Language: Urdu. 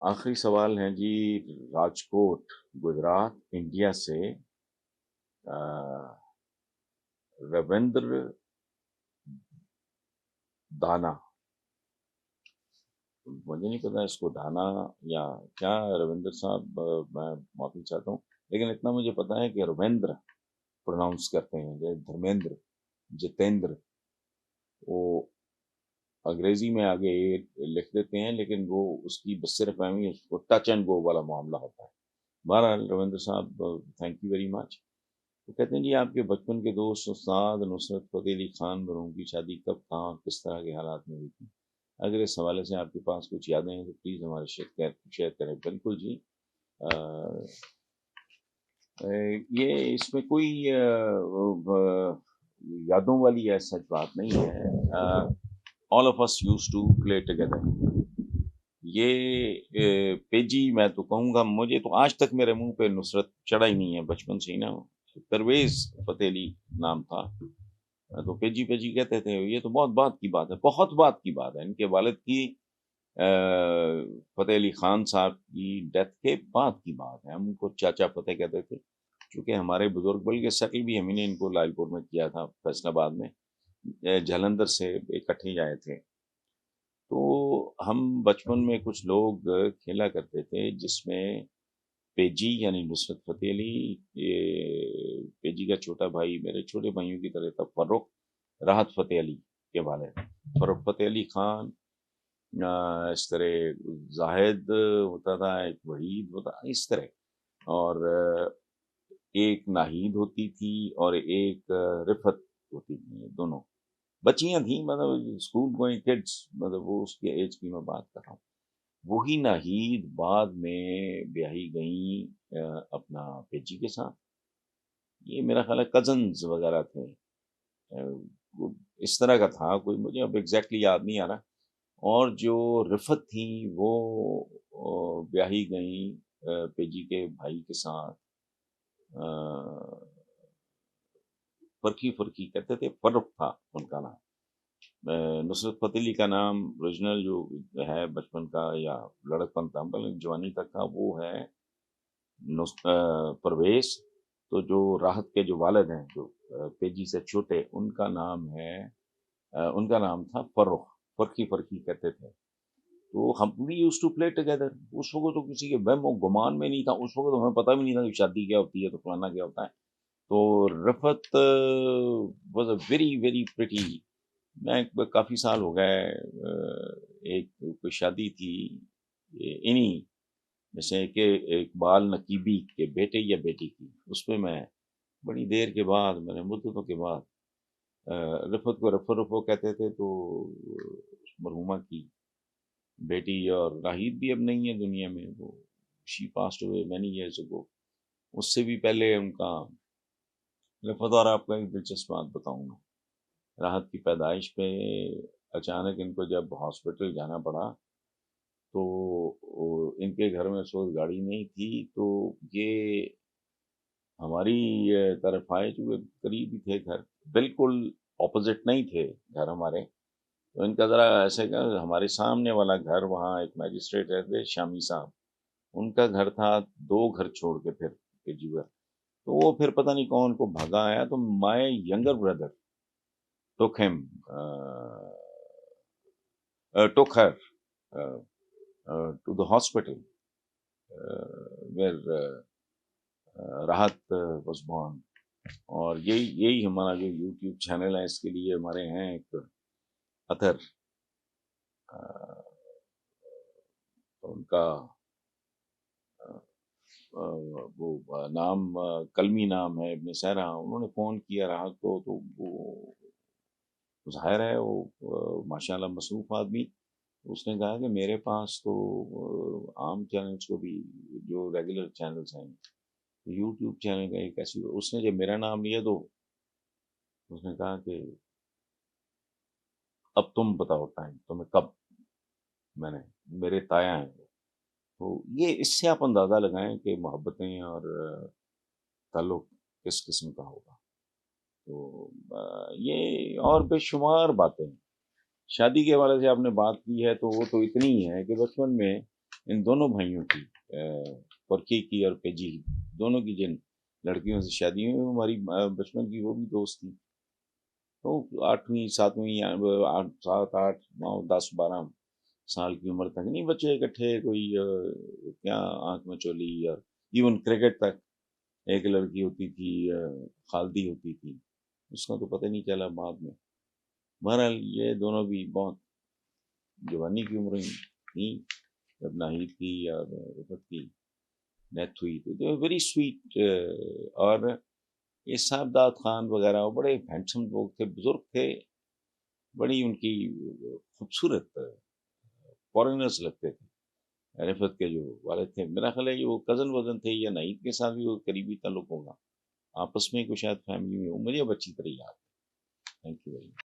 آخری سوال ہے جی، راجکوٹ گجرات انڈیا سے آ، رویندر دانا، مجھے نہیں پتا اس کو دانا یا کیا رویندر صاحب، میں معافی چاہتا ہوں، لیکن اتنا مجھے پتا ہے کہ رویندر پروناؤنس کرتے ہیں جیسے دھرمیندر، جتیندر، وہ انگریزی میں آگے لکھ دیتے ہیں، لیکن وہ اس کی بس صرف اہمی اس کو ٹچ اینڈ گو والا معاملہ ہوتا ہے۔ بہرحال رویندر صاحب، تھینک یو ویری مچ۔ وہ کہتے ہیں جی، آپ کے بچپن کے دوست استاد نصرت فتح علی خان مرحوم کی شادی کب، کہاں، کس طرح کے حالات میں ہوئی تھی؟ اگر اس حوالے سے آپ کے پاس کچھ یادیں ہیں تو پلیز ہمارے شیئر کریں۔ بالکل جی، یہ اس میں کوئی یادوں والی ہے سچ بات نہیں ہے۔ All of us used to play together. یہ پیجی میں تو کہوں گا، مجھے تو آج تک میرے منہ پہ نصرت چڑھا ہی نہیں ہے، بچپن سے ہی نا۔ پرویز فتح علی نام تھا، تو پیجی پیجی کہتے تھے۔ یہ تو بہت بات کی بات ہے، بہت بات کی بات ہے۔ ان کے والد کی فتح علی خان صاحب کی ڈیتھ کے بعد کی بات ہے۔ ہم ان کو چاچا فتح کہتے تھے، چونکہ ہمارے بزرگ، بلکہ سیٹل بھی ہم نے ان کو لال پور میں کیا تھا، فیصل آباد میں، جلندھر سے اکٹھے آئے تھے۔ تو ہم بچپن میں کچھ لوگ کھیلا کرتے تھے، جس میں پیجی یعنی نصرت فتح علی، پیجی کا چھوٹا بھائی میرے چھوٹے بھائیوں کی طرح تھا، فروخ راحت فتح علی کے والد، فروخ فتح علی خان، اس طرح زاہد ہوتا تھا، ایک وحید ہوتا، اس طرح، اور ایک ناہید ہوتی تھی اور ایک رفت ہوتی تھی، دونوں بچیاں تھیں، مطلب اسکول گوئنگ کڈس، مطلب وہ اس کے ایج کی میں بات کر رہا ہوں۔ وہی ناہید بعد میں بیاہی گئیں اپنا پیجی کے ساتھ۔ یہ میرا خیال ہے کزنز وغیرہ تھے، اس طرح کا تھا کوئی، مجھے اب ایگزیکٹلی یاد نہیں آ رہا۔ اور جو رفت تھیں وہ بیاہی گئیں پیجی کے بھائی کے ساتھ، فرقی فرقی کہتے تھے، فرق تھا ان کا نام۔ نصرت فتح علی کا نام اوریجنل جو ہے بچپن کا یا لڑکپن تھا، بلکہ جوانی تک کا، وہ ہے پرویز۔ تو جو راحت کے جو والد ہیں، جو پیجی سے چھوٹے، ان کا نام ہے، ان کا نام تھا فروخ، فرقی فرقی کہتے تھے۔ تو ہم بھی یوز ٹو پلے ٹوگیدر۔ اس وقت تو کسی کے وہم و گمان میں نہیں تھا، اس وقت تو ہمیں پتہ بھی نہیں تھا کہ شادی کیا ہوتی ہے، تو فلانا کیا ہوتا ہے۔ تو رفت was a very very pretty. میں کافی سال ہو گئے، ایک کوئی شادی تھی انہی جیسے کہ اقبال نقیبی کے بیٹے یا بیٹی کی، اس پہ میں بڑی دیر کے بعد، میں نے مدتوں کے بعد، رفت کو رفو رفو کہتے تھے، تو مرحومہ کی بیٹی، اور راہید بھی اب نہیں ہے دنیا میں، وہ شی پاسڈ ہوئے مینی ایئرز اگو۔ اس سے بھی پہلے ان کا رفت، اور آپ کو ایک دلچسپ بات بتاؤں گا، راحت کی پیدائش پہ اچانک ان کو جب ہاسپٹل جانا پڑا، تو ان کے گھر میں اس وقت گاڑی نہیں تھی، تو یہ ہماری طرف آئے، چونکہ قریب ہی تھے گھر، بالکل اپوزٹ نہیں تھے گھر ہمارے، تو ان کا ذرا ایسے کہ ہمارے سامنے والا گھر، وہاں ایک میجسٹریٹ رہتے شامی صاحب، ان کا گھر تھا 2 گھر چھوڑ کے پھر جیور، تو وہ پھر پتہ نہیں کون کو بھگا آیا، تو مائی younger brother took him took her to the hospital where Rahat was born۔ اور یہی ہمارا جو یوٹیوب چینل ہے، اس کے لیے ہمارے ہیں ایک اطہر، ان کا وہ نام کلمی نام ہے ابن سہرا، انہوں نے فون کیا راحت کو، تو وہ ظاہر ہے وہ ماشاءاللہ مصروف آدمی، اس نے کہا کہ میرے پاس تو عام چینلز کو بھی، جو ریگولر چینلز ہیں، یوٹیوب چینل کا ایک ایسی، اس نے جب میرا نام لیا تو اس نے کہا کہ اب تم بتاؤ ٹائم تمہیں کب، میں نے، میرے تایا ہیں وہ۔ تو یہ اس سے آپ اندازہ لگائیں کہ محبتیں اور تعلق کس قسم کا ہوگا۔ تو یہ اور بے شمار باتیں، شادی کے حوالے سے آپ نے بات کی ہے، تو وہ تو اتنی ہے کہ بچپن میں ان دونوں بھائیوں کی فرقی کی اور پیجی کی، دونوں کی جن لڑکیوں سے شادی ہوئی وہ ہماری بچپن کی وہ بھی دوست تھیں. تو 8ویں 7ویں 7 8 9 10 12 سال کی عمر تک نہیں بچے اکٹھے کوئی کیا آنکھ میں چولی، اور ایون کرکٹ تک ایک لڑکی ہوتی تھی خالدی ہوتی تھی، اس کا تو پتہ نہیں چلا بعد میں. بہرحال یہ دونوں بھی بہت جوانی کی عمریں تھیں جب ناہید کی اور رفت کی ڈیتھ ہوئی. تو ویری سویٹ. اور یہ صاحبداد خان وغیرہ وہ بڑے ہینڈسم لوگ تھے، بزرگ تھے، بڑی ان کی خوبصورت فورنرز لگتے تھے. رفت کے جو والد تھے میرا خیال ہے کہ وہ کزن وزن تھے یا نعید کے ساتھ بھی وہ قریبی تعلق ہوگا، آپس میں کوئی شاید فیملی میں ہو، مجھے اب اچھی طرح یاد ہے. Thank you very much.